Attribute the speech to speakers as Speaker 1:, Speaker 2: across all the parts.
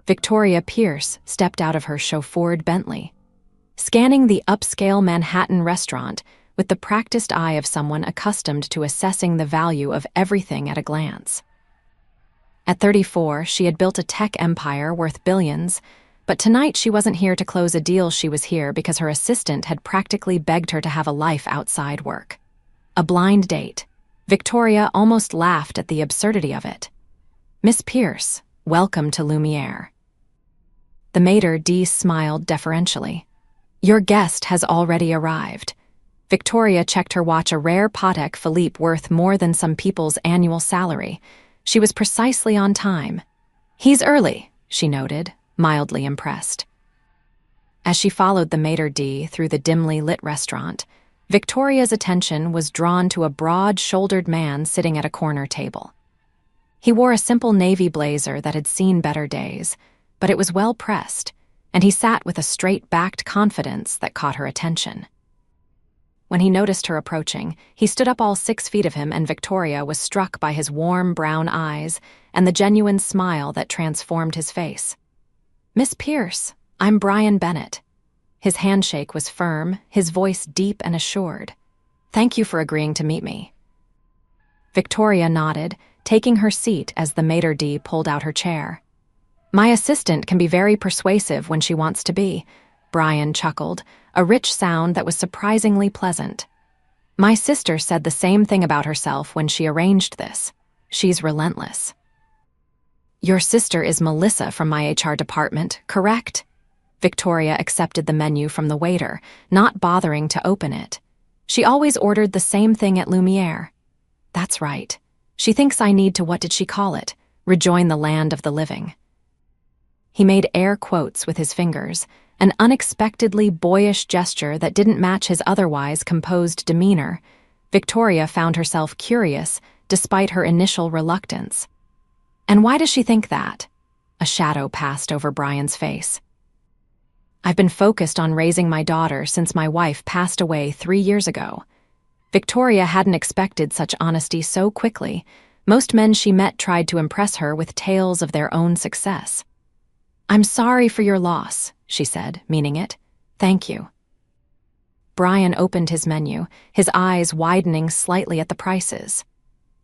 Speaker 1: Victoria Pierce stepped out of her chauffeured Bentley, scanning the upscale Manhattan restaurant with the practiced eye of someone accustomed to assessing the value of everything at a glance. At 34, she had built a tech empire worth billions, but tonight she wasn't here to close a deal. She was here because her assistant had practically begged her to have a life outside work. A blind date. Victoria almost laughed at the absurdity of it. "Miss Pierce, welcome to Lumiere." The maitre d' smiled deferentially. "Your guest has already arrived." Victoria checked her watch, a rare Patek Philippe worth more than some people's annual salary. She was precisely on time. "He's early," she noted, mildly impressed. As she followed the maitre d' through the dimly lit restaurant, Victoria's attention was drawn to a broad-shouldered man sitting at a corner table. He wore a simple navy blazer that had seen better days, but it was well pressed, and he sat with a straight-backed confidence that caught her attention. When he noticed her approaching, he stood up all 6 feet of him, and Victoria was struck by his warm brown eyes and the genuine smile that transformed his face. "Miss Pierce, I'm Brian Bennett." His handshake was firm, his voice deep and assured. "Thank you for agreeing to meet me." Victoria nodded, taking her seat as the maitre d' pulled out her chair. "My assistant can be very persuasive when she wants to be," Brian chuckled, a rich sound that was surprisingly pleasant. "My sister said the same thing about herself when she arranged this. She's relentless." "Your sister is Melissa from my HR department, correct?" Victoria accepted the menu from the waiter, not bothering to open it. She always ordered the same thing at Lumiere. "That's right. She thinks I need to, what did she call it, rejoin the land of the living." He made air quotes with his fingers, an unexpectedly boyish gesture that didn't match his otherwise composed demeanor. Victoria found herself curious, despite her initial reluctance. "And why does she think that?" A shadow passed over Brian's face. "I've been focused on raising my daughter since my wife passed away 3 years ago." Victoria hadn't expected such honesty so quickly. Most men she met tried to impress her with tales of their own success. "I'm sorry for your loss," she said, meaning it. "Thank you." Brian opened his menu, his eyes widening slightly at the prices.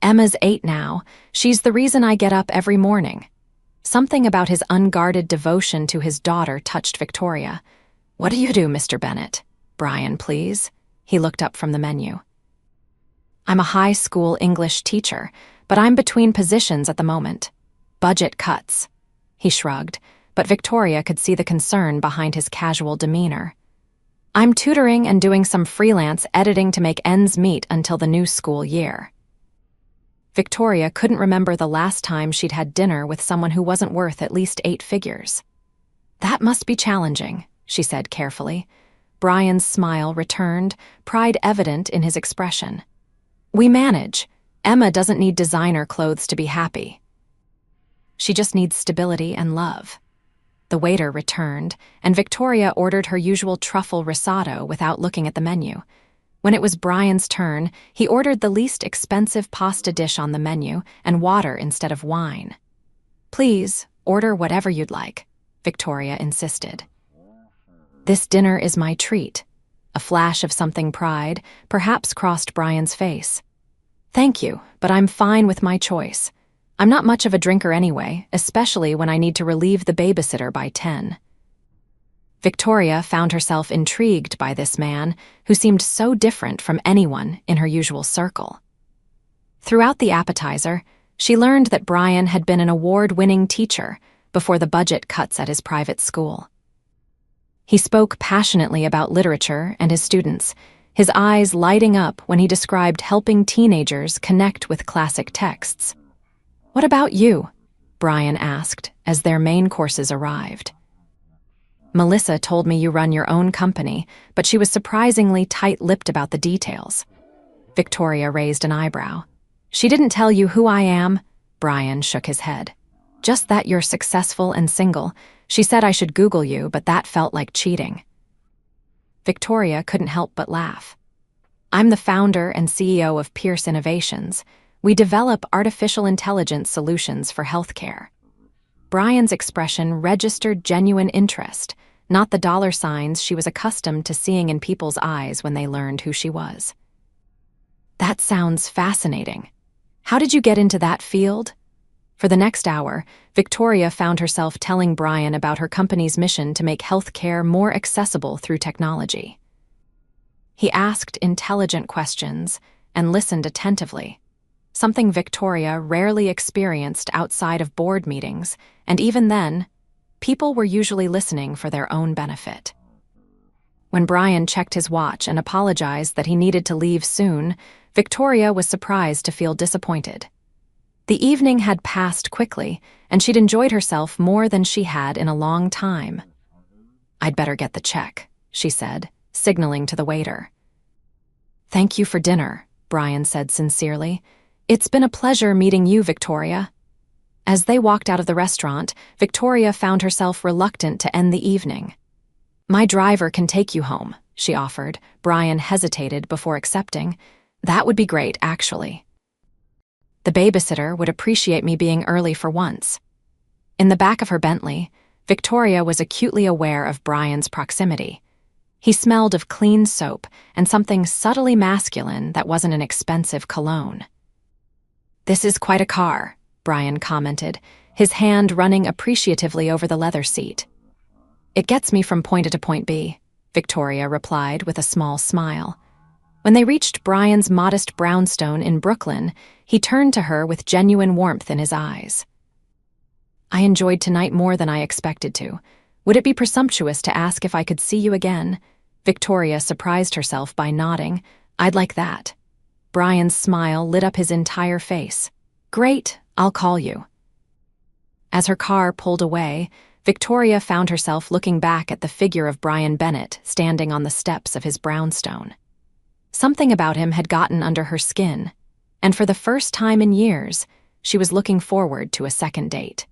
Speaker 1: "Emma's 8 now. She's the reason I get up every morning." Something about his unguarded devotion to his daughter touched Victoria. "What do you do, Mr. Bennett?" "Brian, please." He looked up from the menu. "I'm a high school English teacher, but I'm between positions at the moment. Budget cuts." He shrugged, but Victoria could see the concern behind his casual demeanor. "I'm tutoring and doing some freelance editing to make ends meet until the new school year." Victoria couldn't remember the last time she'd had dinner with someone who wasn't worth at least 8 figures. "That must be challenging," she said carefully. Brian's smile returned, pride evident in his expression. "We manage. Emma doesn't need designer clothes to be happy. She just needs stability and love." The waiter returned, and Victoria ordered her usual truffle risotto without looking at the menu. When it was Brian's turn, he ordered the least expensive pasta dish on the menu and water instead of wine. "Please, order whatever you'd like," Victoria insisted. "This dinner is my treat." A flash of something pride perhaps crossed Brian's face. "Thank you, but I'm fine with my choice. I'm not much of a drinker anyway, especially when I need to relieve the babysitter by 10. Victoria found herself intrigued by this man who seemed so different from anyone in her usual circle. Throughout the appetizer, she learned that Brian had been an award-winning teacher before the budget cuts at his private school. He spoke passionately about literature and his students, his eyes lighting up when he described helping teenagers connect with classic texts. "What about you?" Brian asked as their main courses arrived. "Melissa told me you run your own company, but she was surprisingly tight-lipped about the details." Victoria raised an eyebrow. "She didn't tell you who I am?" Brian shook his head. "Just that you're successful and single. She said I should Google you, but that felt like cheating." Victoria couldn't help but laugh. "I'm the founder and CEO of Pierce Innovations. We develop artificial intelligence solutions for healthcare." Brian's expression registered genuine interest, not the dollar signs she was accustomed to seeing in people's eyes when they learned who she was. That sounds fascinating. How did you get into that field? For the next hour, Victoria found herself telling Brian about her company's mission to make healthcare more accessible through technology. He asked intelligent questions and listened attentively, something Victoria rarely experienced outside of board meetings, and even then, people were usually listening for their own benefit. When Brian checked his watch and apologized that he needed to leave soon, Victoria was surprised to feel disappointed. The evening had passed quickly, and she'd enjoyed herself more than she had in a long time. "I'd better get the check," she said, signaling to the waiter. "Thank you for dinner," Brian said sincerely. "It's been a pleasure meeting you, Victoria." As they walked out of the restaurant, Victoria found herself reluctant to end the evening. "My driver can take you home," she offered. Brian hesitated before accepting. "That would be great, actually. The babysitter would appreciate me being early for once." In the back of her Bentley, Victoria was acutely aware of Brian's proximity. He smelled of clean soap and something subtly masculine that wasn't an expensive cologne. "This is quite a car," Brian commented, his hand running appreciatively over the leather seat. "It gets me from point A to point B," Victoria replied with a small smile. When they reached Brian's modest brownstone in Brooklyn, he turned to her with genuine warmth in his eyes. "I enjoyed tonight more than I expected to. Would it be presumptuous to ask if I could see you again?" Victoria surprised herself by nodding. "I'd like that." Brian's smile lit up his entire face. "Great, I'll call you." As her car pulled away, Victoria found herself looking back at the figure of Brian Bennett standing on the steps of his brownstone. Something about him had gotten under her skin, and for the first time in years, she was looking forward to a second date.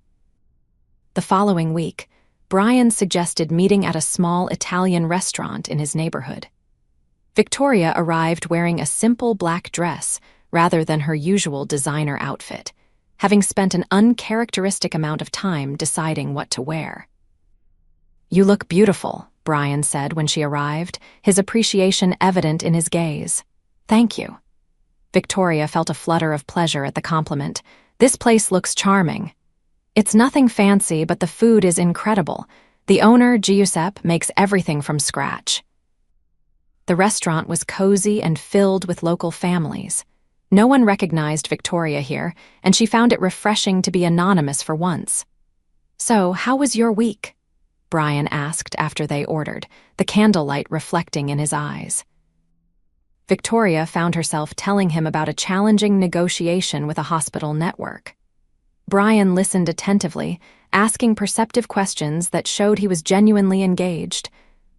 Speaker 1: The following week, Brian suggested meeting at a small Italian restaurant in his neighborhood. Victoria arrived wearing a simple black dress rather than her usual designer outfit, having spent an uncharacteristic amount of time deciding what to wear. "You look beautiful," Brian said when she arrived, his appreciation evident in his gaze. "Thank you." Victoria felt a flutter of pleasure at the compliment. "This place looks charming." "It's nothing fancy, but the food is incredible. The owner, Giuseppe, makes everything from scratch." The restaurant was cozy and filled with local families. No one recognized Victoria here, and she found it refreshing to be anonymous for once. "So, how was your week?" Brian asked after they ordered, the candlelight reflecting in his eyes. Victoria found herself telling him about a challenging negotiation with a hospital network. Brian listened attentively, asking perceptive questions that showed he was genuinely engaged.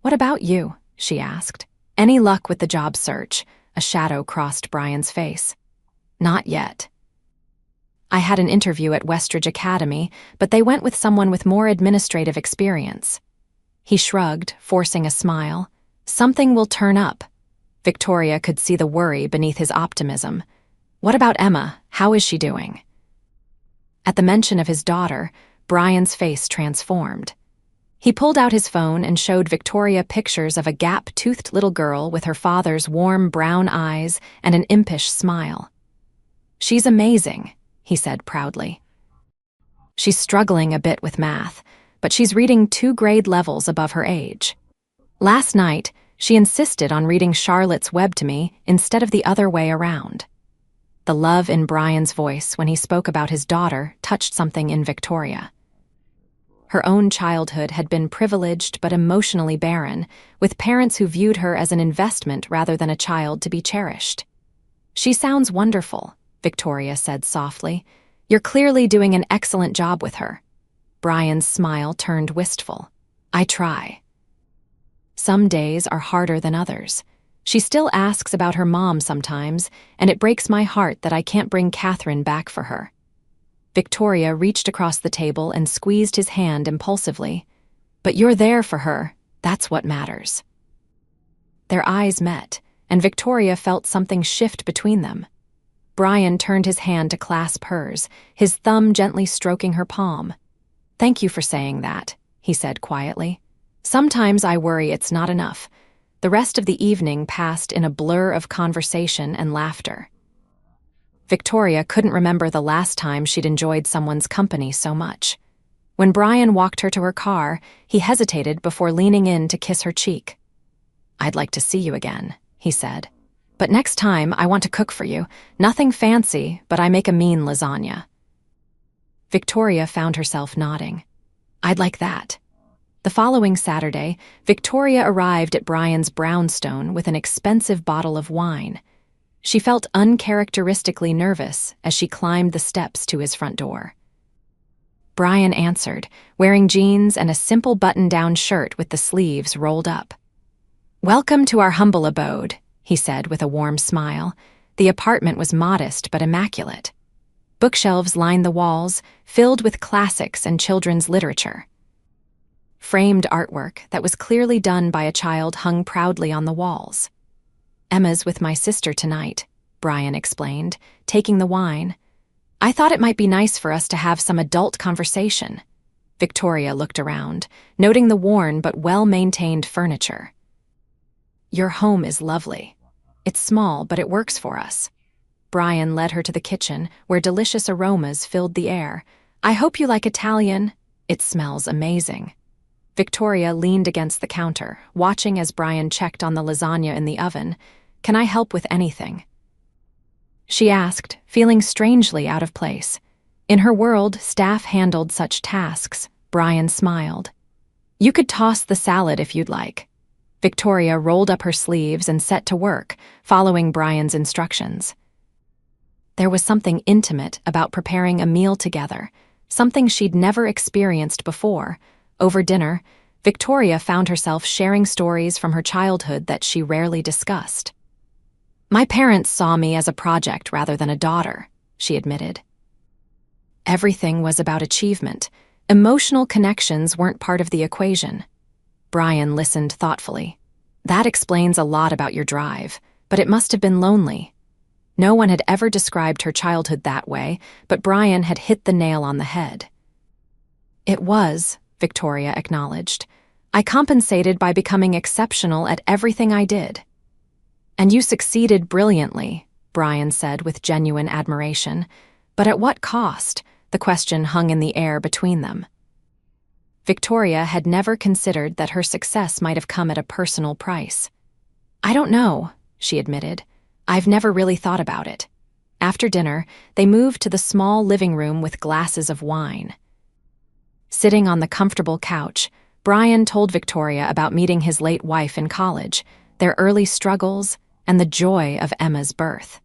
Speaker 1: "What about you?" she asked. "Any luck with the job search?" A shadow crossed Brian's face. "Not yet. I had an interview at Westridge Academy, but they went with someone with more administrative experience." He shrugged, forcing a smile. "Something will turn up." Victoria could see the worry beneath his optimism. "What about Emma? How is she doing?" At the mention of his daughter, Brian's face transformed. He pulled out his phone and showed Victoria pictures of a gap-toothed little girl with her father's warm brown eyes and an impish smile. "She's amazing," he said proudly. "She's struggling a bit with math, but she's reading 2 grade levels above her age. Last night, she insisted on reading Charlotte's Web to me instead of the other way around." The love in Brian's voice when he spoke about his daughter touched something in Victoria. Her own childhood had been privileged but emotionally barren, with parents who viewed her as an investment rather than a child to be cherished. "She sounds wonderful," Victoria said softly. "You're clearly doing an excellent job with her." Brian's smile turned wistful. "I try." Some days are harder than others. She still asks about her mom sometimes, and it breaks my heart that I can't bring Catherine back for her. Victoria reached across the table and squeezed his hand impulsively. "But you're there for her. That's what matters." Their eyes met, and Victoria felt something shift between them. Brian turned his hand to clasp hers, his thumb gently stroking her palm. "Thank you for saying that," he said quietly. "Sometimes I worry it's not enough." The rest of the evening passed in a blur of conversation and laughter. Victoria couldn't remember the last time she'd enjoyed someone's company so much. When Brian walked her to her car, he hesitated before leaning in to kiss her cheek. "I'd like to see you again," he said. "But next time, I want to cook for you. Nothing fancy, but I make a mean lasagna." Victoria found herself nodding. "I'd like that." The following Saturday, Victoria arrived at Brian's brownstone with an expensive bottle of wine. She felt uncharacteristically nervous as she climbed the steps to his front door. Brian answered, wearing jeans and a simple button-down shirt with the sleeves rolled up. "Welcome to our humble abode," he said with a warm smile. The apartment was modest but immaculate. Bookshelves lined the walls, filled with classics and children's literature. Framed artwork that was clearly done by a child hung proudly on the walls. "Emma's with my sister tonight," Brian explained, taking the wine. "I thought it might be nice for us to have some adult conversation." Victoria looked around, noting the worn but well-maintained furniture. "Your home is lovely. It's small, but it works for us." Brian led her to the kitchen, where delicious aromas filled the air. "I hope you like Italian. It smells amazing." Victoria leaned against the counter, watching as Brian checked on the lasagna in the oven. "Can I help with anything?" she asked, feeling strangely out of place. In her world, staff handled such tasks. Brian smiled. "You could toss the salad if you'd like." Victoria rolled up her sleeves and set to work, following Brian's instructions. There was something intimate about preparing a meal together, something she'd never experienced before. Over dinner, Victoria found herself sharing stories from her childhood that she rarely discussed. "My parents saw me as a project rather than a daughter," she admitted. Everything was about achievement. Emotional connections weren't part of the equation. Brian listened thoughtfully. "That explains a lot about your drive, but it must have been lonely." No one had ever described her childhood that way, but Brian had hit the nail on the head. "It was," Victoria acknowledged. "I compensated by becoming exceptional at everything I did." "And you succeeded brilliantly," Brian said with genuine admiration. "But at what cost?" The question hung in the air between them. Victoria had never considered that her success might have come at a personal price. "I don't know," she admitted. "I've never really thought about it." After dinner, they moved to the small living room with glasses of wine. Sitting on the comfortable couch, Brian told Victoria about meeting his late wife in college, their early struggles, and the joy of Emma's birth.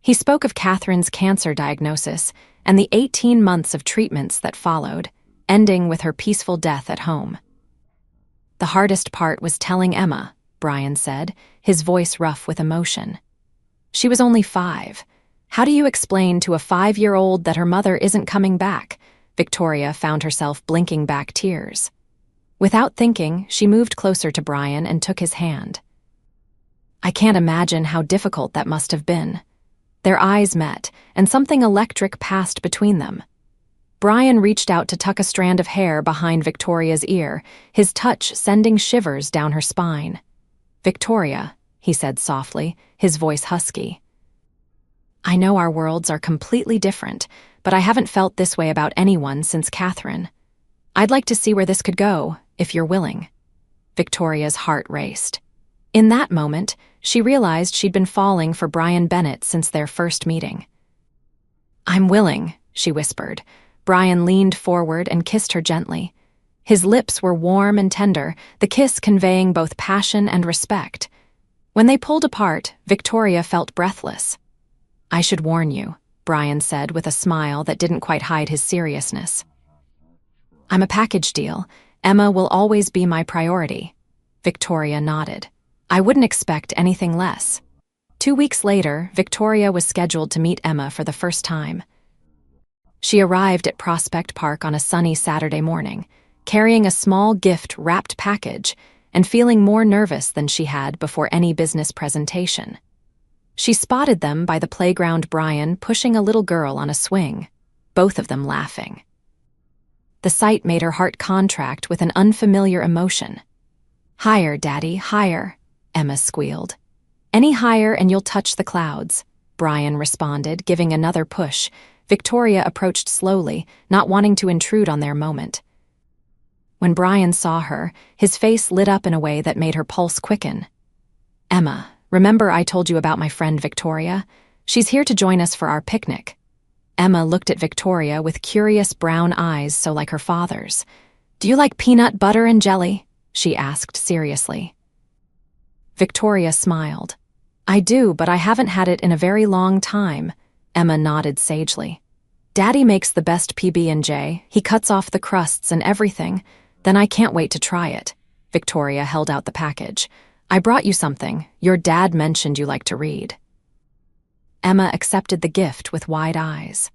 Speaker 1: He spoke of Catherine's cancer diagnosis and the 18 months of treatments that followed, ending with her peaceful death at home. "The hardest part was telling Emma," Brian said, his voice rough with emotion. "She was only 5. How do you explain to a 5-year-old that her mother isn't coming back?" Victoria found herself blinking back tears. Without thinking, she moved closer to Brian and took his hand. "I can't imagine how difficult that must have been." Their eyes met, and something electric passed between them. Brian reached out to tuck a strand of hair behind Victoria's ear, his touch sending shivers down her spine. "Victoria," he said softly, his voice husky. "I know our worlds are completely different, but I haven't felt this way about anyone since Catherine. I'd like to see where this could go, if you're willing." Victoria's heart raced. In that moment, she realized she'd been falling for Brian Bennett since their first meeting. "I'm willing," she whispered. Brian leaned forward and kissed her gently. His lips were warm and tender, the kiss conveying both passion and respect. When they pulled apart, Victoria felt breathless. "I should warn you," Brian said with a smile that didn't quite hide his seriousness. "I'm a package deal. Emma will always be my priority." Victoria nodded. "I wouldn't expect anything less." 2 weeks later, Victoria was scheduled to meet Emma for the first time. She arrived at Prospect Park on a sunny Saturday morning, carrying a small gift-wrapped package and feeling more nervous than she had before any business presentation. She spotted them by the playground, Brian pushing a little girl on a swing, both of them laughing. The sight made her heart contract with an unfamiliar emotion. "Higher, Daddy, higher," Emma squealed. "Any higher and you'll touch the clouds," Brian responded, giving another push. Victoria approached slowly, not wanting to intrude on their moment. When Brian saw her, his face lit up in a way that made her pulse quicken. "Emma, remember I told you about my friend Victoria? She's here to join us for our picnic." Emma looked at Victoria with curious brown eyes so like her father's. "Do you like peanut butter and jelly?" she asked seriously. Victoria smiled. "I do, but I haven't had it in a very long time," Emma nodded sagely. "Daddy makes the best PB&J. He cuts off the crusts and everything. Then I can't wait to try it." Victoria held out the package. "I brought you something. Your dad mentioned you like to read." Emma accepted the gift with wide eyes.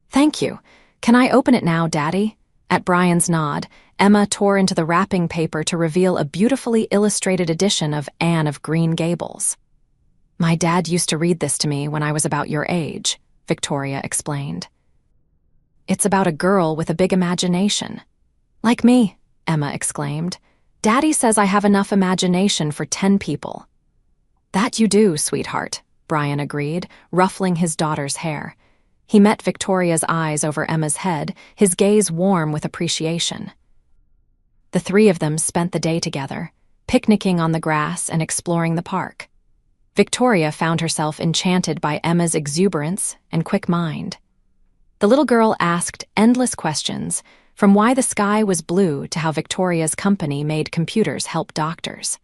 Speaker 1: "Thank you. Can I open it now, Daddy?" At Brian's nod, Emma tore into the wrapping paper to reveal a beautifully illustrated edition of Anne of Green Gables. "My dad used to read this to me when I was about your age," Victoria explained. "It's about a girl with a big imagination." "Like me," Emma exclaimed. "Daddy says I have enough imagination for 10 people." "That you do, sweetheart," Brian agreed, ruffling his daughter's hair. He met Victoria's eyes over Emma's head, his gaze warm with appreciation. The three of them spent the day together, picnicking on the grass and exploring the park. Victoria found herself enchanted by Emma's exuberance and quick mind. The little girl asked endless questions, from why the sky was blue to how Victoria's company made computers help doctors.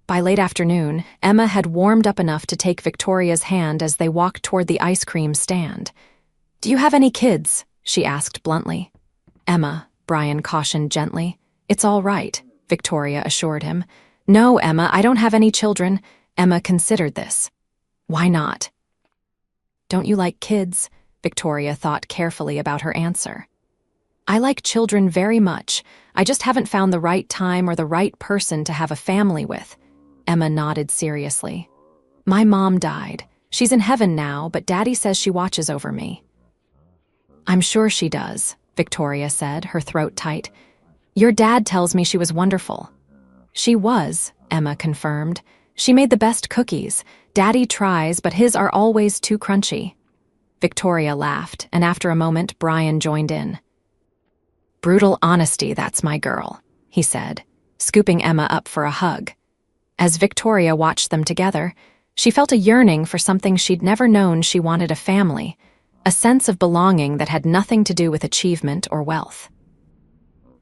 Speaker 1: By late afternoon, Emma had warmed up enough to take Victoria's hand as they walked toward the ice cream stand. "Do you have any kids?" she asked bluntly. "Emma," Brian cautioned gently. "It's all right," Victoria assured him. "No, Emma, I don't have any children." Emma considered this. "Why not?" "Don't you like kids?" Victoria thought carefully about her answer. "I like children very much. I just haven't found the right time or the right person to have a family with." Emma nodded seriously. "My mom died. She's in heaven now, but Daddy says she watches over me." "I'm sure she does," Victoria said, her throat tight. "Your dad tells me she was wonderful." "She was," Emma confirmed. "She made the best cookies. Daddy tries, but his are always too crunchy." Victoria laughed, and after a moment, Brian joined in. "Brutal honesty, that's my girl," he said, scooping Emma up for a hug. As Victoria watched them together, she felt a yearning for something she'd never known. She wanted a family, a sense of belonging that had nothing to do with achievement or wealth.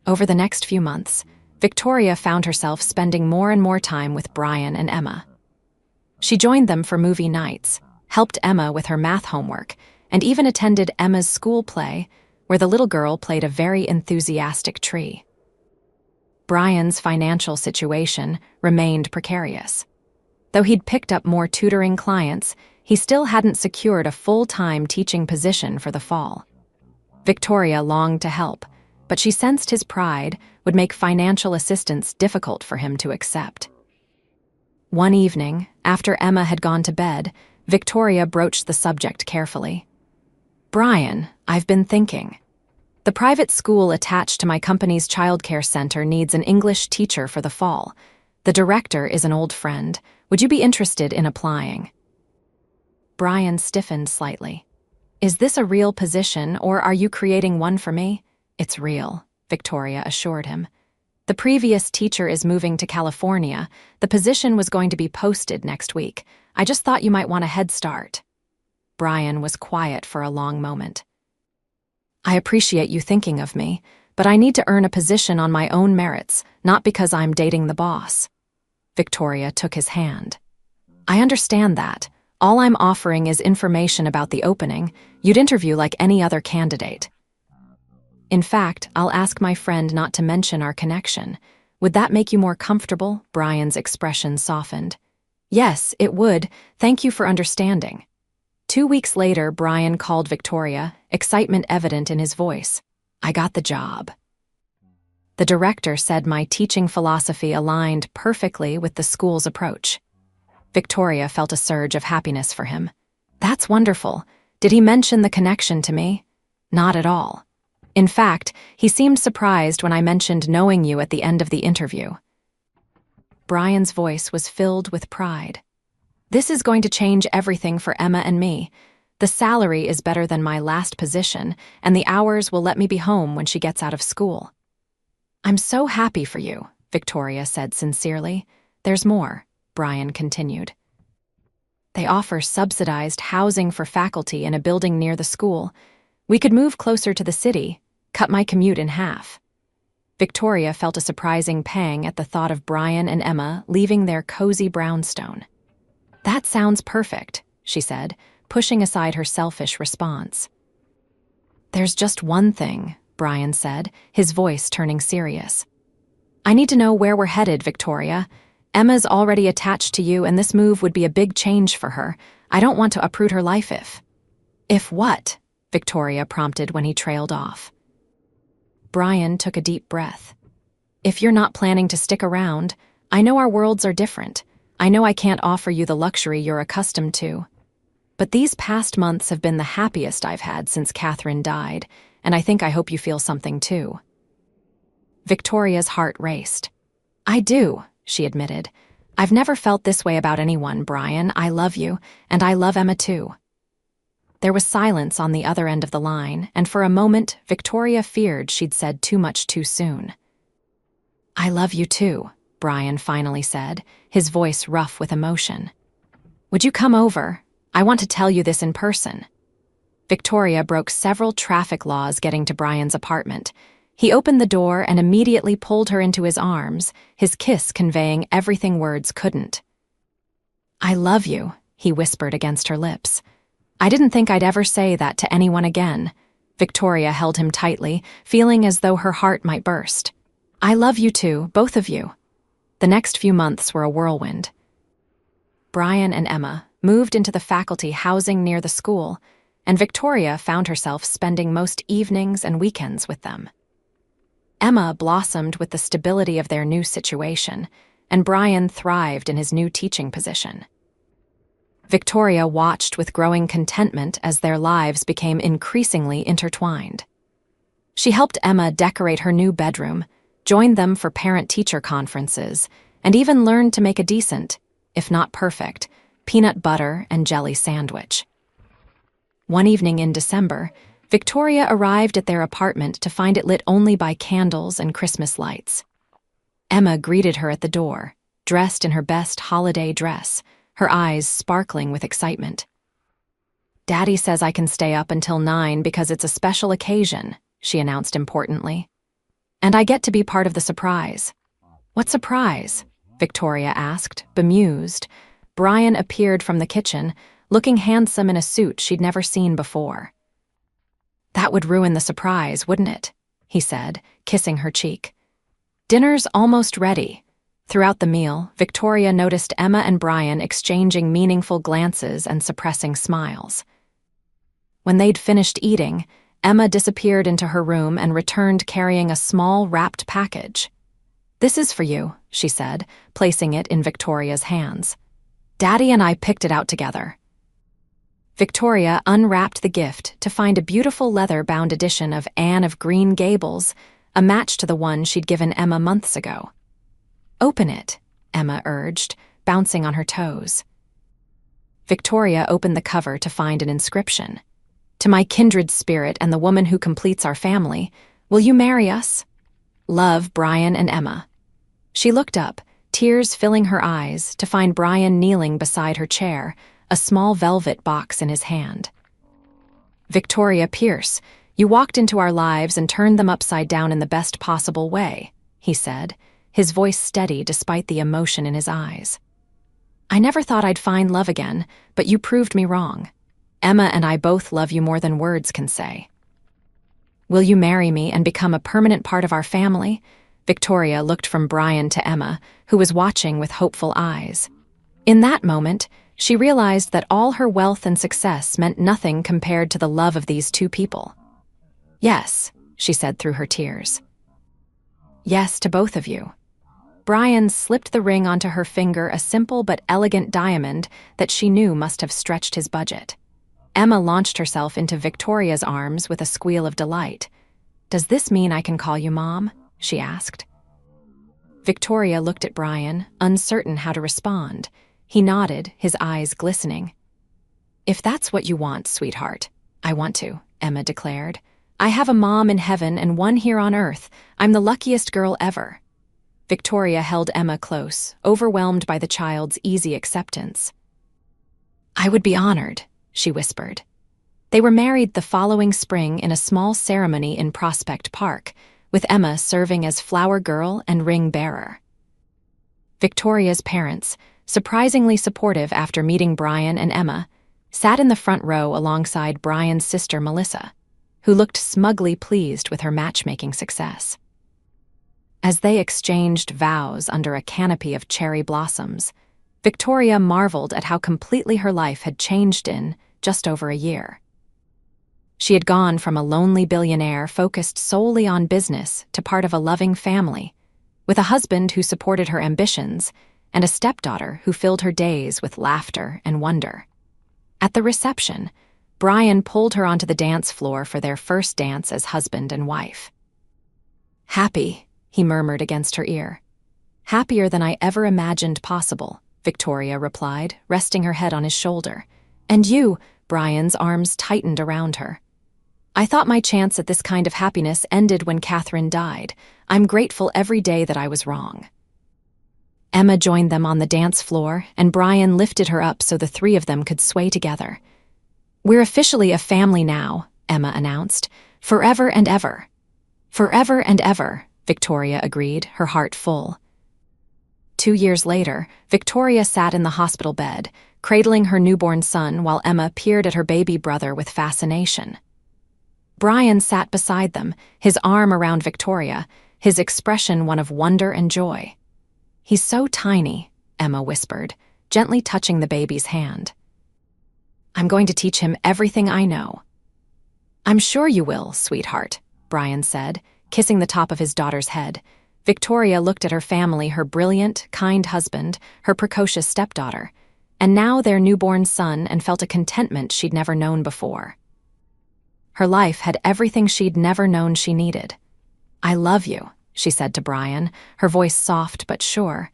Speaker 1: Over the next few months, Victoria found herself spending more and more time with Brian and Emma. She joined them for movie nights, helped Emma with her math homework, and even attended Emma's school play, where the little girl played a very enthusiastic tree. Brian's financial situation remained precarious. Though he'd picked up more tutoring clients, he still hadn't secured a full-time teaching position for the fall. Victoria longed to help, but she sensed his pride would make financial assistance difficult for him to accept. One evening, after Emma had gone to bed, Victoria broached the subject carefully. "Brian, I've been thinking. The private school attached to my company's childcare center needs an English teacher for the fall. The director is an old friend. Would you be interested in applying?" Brian stiffened slightly. "Is this a real position, or are you creating one for me?" "It's real," Victoria assured him. "The previous teacher is moving to California. The position was going to be posted next week. I just thought you might want a head start." Brian was quiet for a long moment. "I appreciate you thinking of me, but I need to earn a position on my own merits, not because I'm dating the boss." Victoria took his hand. "I understand that. All I'm offering is information about the opening. You'd interview like any other candidate. In fact, I'll ask my friend not to mention our connection. Would that make you more comfortable?" Brian's expression softened. "Yes, it would. Thank you for understanding." 2 weeks later, Brian called Victoria, excitement evident in his voice. "I got the job." The director said my teaching philosophy aligned perfectly with the school's approach. Victoria felt a surge of happiness for him. "That's wonderful. Did he mention the connection to me?" "Not at all." In fact, he seemed surprised when I mentioned knowing you at the end of the interview. Brian's voice was filled with pride. This is going to change everything for Emma and me. The salary is better than my last position, and the hours will let me be home when she gets out of school. I'm so happy for you, Victoria said sincerely. There's more, Brian continued. They offer subsidized housing for faculty in a building near the school. We could move closer to the city, cut my commute in half. Victoria felt a surprising pang at the thought of Brian and Emma leaving their cozy brownstone. That sounds perfect, she said, pushing aside her selfish response. There's just one thing, Brian said, his voice turning serious. I need to know where we're headed, Victoria. Emma's already attached to you, and this move would be a big change for her. I don't want to uproot her life if... If what? Victoria prompted when he trailed off. Brian took a deep breath. If you're not planning to stick around, I know our worlds are different. I know I can't offer you the luxury you're accustomed to. But these past months have been the happiest I've had since Catherine died, and I hope you feel something too. Victoria's heart raced. I do, she admitted. I've never felt this way about anyone, Brian. I love you, and I love Emma too. There was silence on the other end of the line, and for a moment, Victoria feared she'd said too much too soon. I love you too, Brian finally said, his voice rough with emotion. Would you come over? I want to tell you this in person. Victoria broke several traffic laws getting to Brian's apartment. He opened the door and immediately pulled her into his arms, his kiss conveying everything words couldn't. I love you, he whispered against her lips. I didn't think I'd ever say that to anyone again. Victoria held him tightly, feeling as though her heart might burst. I love you too, both of you. The next few months were a whirlwind. Brian and Emma moved into the faculty housing near the school, and Victoria found herself spending most evenings and weekends with them. Emma blossomed with the stability of their new situation, and Brian thrived in his new teaching position. Victoria watched with growing contentment as their lives became increasingly intertwined. She helped Emma decorate her new bedroom, joined them for parent-teacher conferences, and even learned to make a decent, if not perfect, peanut butter and jelly sandwich. One evening in December, Victoria arrived at their apartment to find it lit only by candles and Christmas lights. Emma greeted her at the door, dressed in her best holiday dress, her eyes sparkling with excitement. Daddy says I can stay up until 9 because it's a special occasion, she announced importantly. And I get to be part of the surprise. What surprise? Victoria asked, bemused. Brian appeared from the kitchen, looking handsome in a suit she'd never seen before. That would ruin the surprise, wouldn't it? He said, kissing her cheek. Dinner's almost ready. Throughout the meal, Victoria noticed Emma and Brian exchanging meaningful glances and suppressing smiles. When they'd finished eating, Emma disappeared into her room and returned carrying a small wrapped package. This is for you, she said, placing it in Victoria's hands. Daddy and I picked it out together. Victoria unwrapped the gift to find a beautiful leather-bound edition of Anne of Green Gables, a match to the one she'd given Emma months ago. Open it, Emma urged, bouncing on her toes. Victoria opened the cover to find an inscription. To my kindred spirit and the woman who completes our family, will you marry us? Love, Brian and Emma. She looked up, tears filling her eyes, to find Brian kneeling beside her chair, a small velvet box in his hand. Victoria Pierce, you walked into our lives and turned them upside down in the best possible way, he said, his voice steady despite the emotion in his eyes. I never thought I'd find love again, but you proved me wrong. Emma and I both love you more than words can say. Will you marry me and become a permanent part of our family? Victoria looked from Brian to Emma, who was watching with hopeful eyes. In that moment, she realized that all her wealth and success meant nothing compared to the love of these two people. Yes, she said through her tears. Yes to both of you. Brian slipped the ring onto her finger, a simple but elegant diamond that she knew must have stretched his budget. Emma launched herself into Victoria's arms with a squeal of delight. "Does this mean I can call you Mom?" she asked. Victoria looked at Brian, uncertain how to respond. He nodded, his eyes glistening. "If that's what you want, sweetheart, I want to," Emma declared. "I have a mom in heaven and one here on earth. I'm the luckiest girl ever." Victoria held Emma close, overwhelmed by the child's easy acceptance. "I would be honored," she whispered. They were married the following spring in a small ceremony in Prospect Park, with Emma serving as flower girl and ring bearer. Victoria's parents, surprisingly supportive after meeting Brian and Emma, sat in the front row alongside Brian's sister Melissa, who looked smugly pleased with her matchmaking success. As they exchanged vows under a canopy of cherry blossoms, Victoria marveled at how completely her life had changed in just over a year. She had gone from a lonely billionaire focused solely on business to part of a loving family, with a husband who supported her ambitions and a stepdaughter who filled her days with laughter and wonder. At the reception, Brian pulled her onto the dance floor for their first dance as husband and wife. "Happy," he murmured against her ear. "Happier than I ever imagined possible," Victoria replied, resting her head on his shoulder. "And you," Brian's arms tightened around her. "I thought my chance at this kind of happiness ended when Catherine died. I'm grateful every day that I was wrong." Emma joined them on the dance floor, and Brian lifted her up so the three of them could sway together. "We're officially a family now," Emma announced. "Forever and ever." "Forever and ever," Victoria agreed, her heart full. 2 years later, Victoria sat in the hospital bed, cradling her newborn son while Emma peered at her baby brother with fascination. Brian sat beside them, his arm around Victoria, his expression one of wonder and joy. "He's so tiny," Emma whispered, gently touching the baby's hand. "I'm going to teach him everything I know." "I'm sure you will, sweetheart," Brian said, kissing the top of his daughter's head. Victoria looked at her family, her brilliant, kind husband, her precocious stepdaughter, and now their newborn son, and felt a contentment she'd never known before. Her life had everything she'd never known she needed. "I love you," she said to Brian, her voice soft but sure.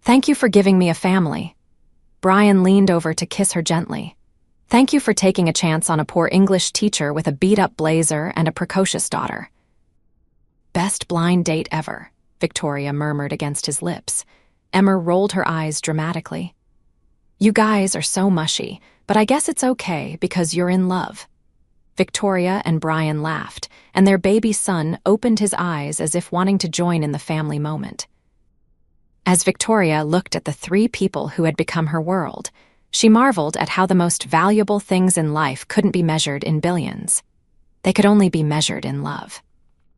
Speaker 1: "Thank you for giving me a family." Brian leaned over to kiss her gently. "Thank you for taking a chance on a poor English teacher with a beat-up blazer and a precocious daughter." "Best blind date ever," Victoria murmured against his lips. Emma rolled her eyes dramatically. "You guys are so mushy, but I guess it's okay because you're in love." Victoria and Brian laughed, and their baby son opened his eyes as if wanting to join in the family moment. As Victoria looked at the three people who had become her world, she marveled at how the most valuable things in life couldn't be measured in billions. They could only be measured in love.